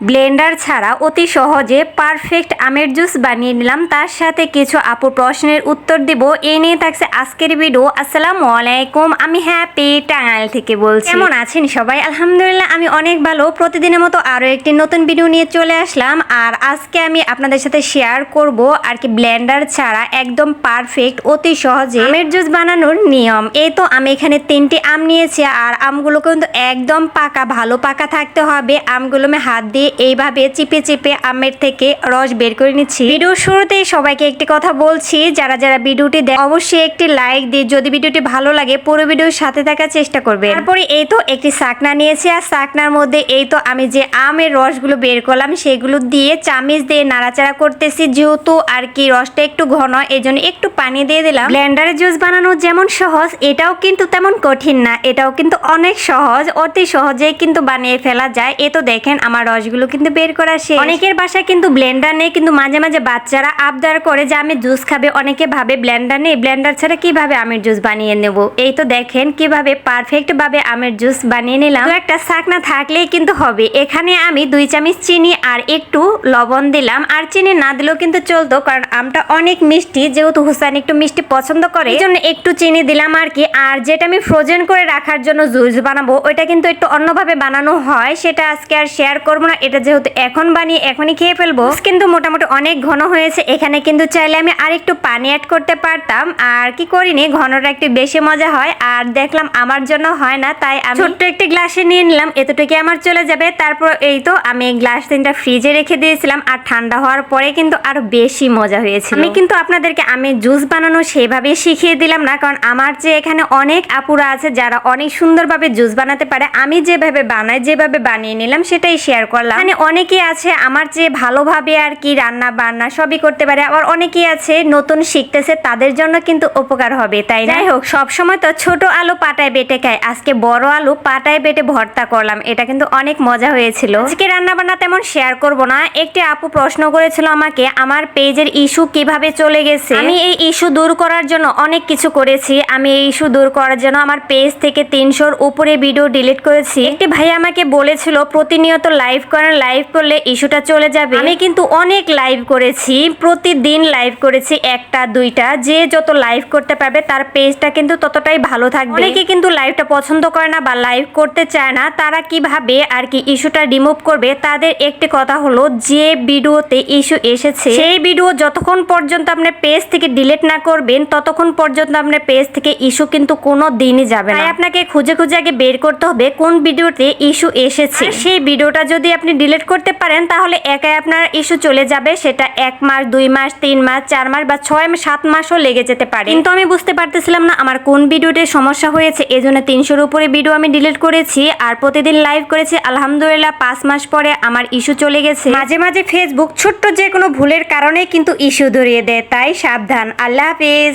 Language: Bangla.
ব্লেন্ডার ছাড়া অতি সহজে পারফেক্ট আমের জুস বানিয়ে নিলাম। তার সাথে কিছু আপু প্রশ্নের উত্তর দিব। এই নিয়ে থাকছে আজকের ভিডিও। আসসালামু আলাইকুম, আমি হ্যাপি টাঙ্গাইল থেকে বলছি। কেমন আছেন সবাই? আলহামদুলিল্লাহ আমি অনেক ভালো। প্রতিদিনের মতো আরও একটি নতুন ভিডিও নিয়ে চলে আসলাম। আর আজকে আমি আপনাদের সাথে শেয়ার করব আর কি ব্লেন্ডার ছাড়া একদম পারফেক্ট অতি সহজে আমের জুস বানানোর নিয়ম। এই তো আমি এখানে 3টি আম নিয়েছি, আর আমগুলো কিন্তু একদম পাকা, ভালো পাকা থাকতে হবে। আমগুলো আমি হাত দিয়ে এইভাবে চিপে চিপে আমের থেকে রস বের করে নিচ্ছি। ভিডিও শুরুতেই সবাইকে একটি কথা বলছি, যারা যারা ভিডিওটি অবশ্যই একটি লাইক দিয়ে যদি ভিডিওটি ভালো লাগে পুরো ভিডিওর সাথে থাকার চেষ্টা করবেন। তারপরে এই তো একটি ছাকনা নিয়েছি, আর ছাকনার মধ্যে এই তো আমি যে আমের রসগুলো বের করলাম সেগুলো দিয়ে চামিচ দিয়ে নাড়াচাড়া করতেছি। যেহেতু আর কি রসটা একটু ঘন, এই জন্য একটু পানি দিয়ে দিলাম। ব্লেন্ডারে জুস বানানো যেমন সহজ, এটাও কিন্তু তেমন কঠিন না, এটাও কিন্তু অনেক সহজ, অতি সহজেই কিন্তু বানিয়ে ফেলা যায়। এ তো দেখেন আমার রসগুলো কিন্তু বের করা শেষ। অনেকের বাসায় কিন্তু ব্লেন্ডার নেই, কিন্তু মাঝে মাঝে বাচ্চারা আবদার করে যে আমি জুস খাবে। অনেকে ভাবে ব্লেন্ডার নেই, ব্লেন্ডার ছাড়া কিভাবে আমের জুস বানিয়ে নেব। এই তো দেখেন কিভাবে পারফেক্ট ভাবে আমের জুস বানিয়ে নিলাম। তো একটা ছাকনা থাকলেই কিন্তু হবে। এখানে আমি 2 চামচ চিনি আর একটু লবণ দিলাম, আর চিনি না দিলেও কিন্তু চলতো, কারণ আমটা অনেক মিষ্টি, যেহেতু হুসাইন একটু মিষ্টি পছন্দ করে এই জন্য একটু চিনি দিলাম আর কি। আর যেটা আমি ফ্রোজেন করে রাখার জন্য জুস বানাবো ওইটা কিন্তু একটু অন্যভাবে বানানো হয়, সেটা আজকে আর শেয়ার করবো না। এটা যেহেতু এখন বানিয়ে এখনই খেয়ে ফেলবো, কিন্তু মোটামুটি অনেক ঘন হয়েছে। এখানে কিন্তু চাইলে আমি আরেকটু পানি অ্যাড করতে পারতাম, আর কি করিনি, ঘনটা একটু বেশি মজা হয়। আর দেখলাম আমার জন্য হয় না, তাই আমি ছোট্ট একটি গ্লাসে নিয়ে নিলাম, এতটুকু আমার চলে যাবে। তারপর এই তো আমি গ্লাস 3টা ফ্রিজে রেখে দিয়েছিলাম, আর ঠান্ডা হওয়ার পরে কিন্তু আরো বেশি মজা হয়েছিল। আমি কিন্তু আপনাদেরকে আমি জুস বানানো সেভাবে শিখিয়ে দিলাম না, কারণ আমার যে এখানে অনেক আপুরা আছে যারা অনেক সুন্দরভাবে জুস বানাতে পারে। আমি যেভাবে বানাই, যেভাবে বানিয়ে নিলাম সেটাই শেয়ার করলাম। মানে অনেকেই আছে আমার যে ভালোভাবে আর কি রান্না বান্না সবই করতে পারে, আবার অনেকেই আছে নতুন শিখতেছে, তাদের জন্য কিন্তু উপকার হবে, তাই না? যাই হোক, সবসময় তো ছোট আলু পাটায় বেটে খায়, আজকে বড় আলু পাটায় বেটে ভর্তা করলাম, এটা কিন্তু অনেক মজা হয়েছিল। আজকে রান্না বান্না তেমন শেয়ার করব না। একটি আপু প্রশ্ন করেছিল আমাকে, আমার পেজের ইস্যু কিভাবে চলে গেছে। আমি এই ইস্যু দূর করার জন্য অনেক কিছু করেছি। আমি এই ইস্যু দূর করার জন্য আমার পেজ থেকে 300-র উপরে ভিডিও ডিলিট করেছি। একটি ভাই আমাকে বলেছিল প্রতিনিয়ত লাইভ করেন, লাইভ করলে ইস্যুটা চলে যাবে। আমি কিন্তু অনেক লাইভ করেছি, প্রতিদিন লাইভ করেছি, 1টা 2টা। যে যত লাইভ করতে পারবে তার পেজটা কিন্তু ততটাই ভালো থাকবে। অনেকে কিন্তু লাইভটা পছন্দ করে না বা লাইভ করতে চায় না, তারা কিভাবে আর কি ইস্যুটা রিমুভ করবে। তাদের একটি কথা হলো, যে ভিডিওতে ইস্যু এসেছে সেই ভিডিও যতক্ষণ পর্যন্ত আপনার পেজ থেকে ডিলিট না করবেন ততক্ষণ পর্যন্ত আপনার পেজ থেকে ইস্যু কিন্তু কোনো দিনই যাবে না। তাই আপনাকে খুঁজে খুঁজে আগে বের করতে হবে কোন ভিডিওতে ইস্যু এসেছে। সেই ভিডিওটা যদি আপনি ডিলিট করতে পারেন তাহলে একাই আপনার ইস্যু চলে যাবে। সেটা 1 মাস, 2 মাস, 3 মাস, 4 মাস বা 6-7 মাসও লেগে যেতে পারে। কিন্তু আমি বুঝতে পারতেছিলাম না আমার কোন ভিডিওতে সমস্যা হয়েছে, এজন্য 300-র উপরে ভিডিও আমি ডিলিট করেছি, আর প্রতিদিন লাইভ করেছি। আলহামদুলিল্লাহ 5 মাস পরে আমার ইস্যু চলে গেছে। মাঝে মাঝে ফেসবুক ছোট্ট যে কোনো ভুলের কারণে কিন্তু ইস্যু ধরিয়ে দেয়, তাই সাবধান। আল্লাহ হাফেজ।